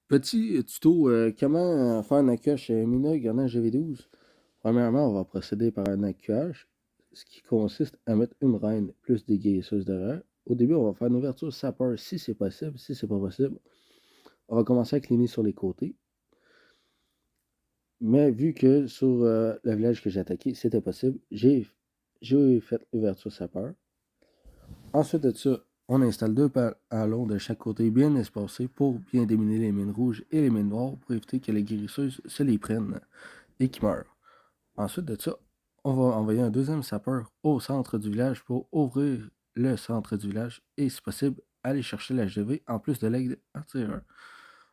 Petit tuto, comment faire un accroche Minogue en HGV12. Premièrement, on va procéder par un accroche, ce qui consiste à mettre une reine plus des guérisseuses derrière. Au début, on va faire une ouverture sapeur si c'est possible. Si c'est pas possible, on va commencer à cleaner sur les côtés. Mais vu que sur le village que j'ai attaqué, c'était possible, j'ai fait l'ouverture sapeur. Ensuite de ça, on installe deux palons de chaque côté bien espacés pour bien déminer les mines rouges et les mines noires pour éviter que les guérisseuses se les prennent et qu'ils meurent. Ensuite de ça, on va envoyer un deuxième sapeur au centre du village pour ouvrir le centre du village et, si possible, aller chercher l'HDV en plus de l'aigle artilleur.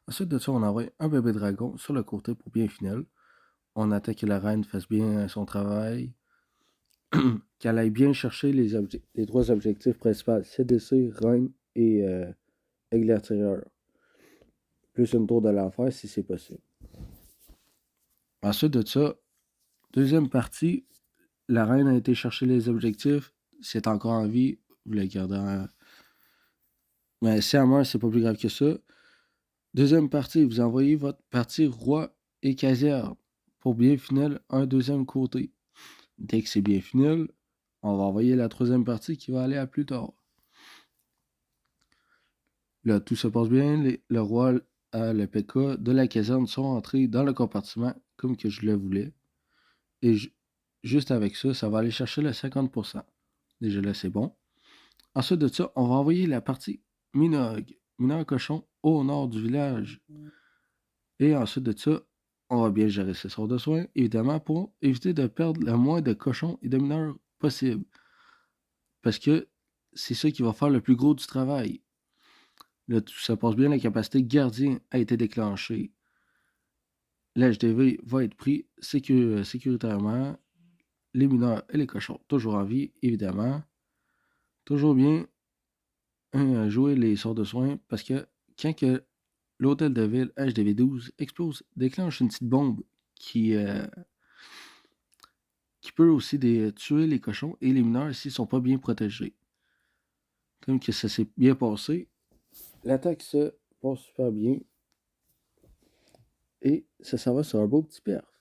Ensuite de ça, on envoie un bébé dragon sur le côté pour bien finir. On attend que la reine fasse bien son travail, qu'elle aille bien chercher les trois objectifs principaux, CDC, reine et aigle artilleur. Plus une tour de l'enfer si c'est possible. Ensuite de ça, deuxième partie, la reine a été chercher les objectifs. Si elle est encore en vie, vous la gardez en... Mais si elle meurt, c'est pas plus grave que ça. Deuxième partie, vous envoyez votre partie roi et casière pour bien finir un deuxième côté. Dès que c'est bien fini, on va envoyer la troisième partie qui va aller à plus tard. Là, tout se passe bien. Le roi et le PK de la caserne sont entrés dans le compartiment comme que je le voulais. Et juste avec ça, ça va aller chercher le 50%. Déjà là, c'est bon. Ensuite de ça, on va envoyer la partie Minogue, mineur cochon, au nord du village. Et ensuite de ça, on va bien gérer ses sorts de soins, évidemment, pour éviter de perdre le moins de cochons et de mineurs possible. Parce que c'est ça qui va faire le plus gros du travail. Là, tout ça passe bien, la capacité gardien a été déclenchée. L'HDV va être pris sécuritairement. Les mineurs et les cochons, toujours en vie, évidemment. Toujours bien jouer les sorts de soins parce que quand que l'hôtel de ville HDV12 explose, déclenche une petite bombe qui peut aussi tuer les cochons et les mineurs s'ils ne sont pas bien protégés. Comme que ça s'est bien passé, l'attaque se passe super bien et ça s'en va sur un beau petit perf.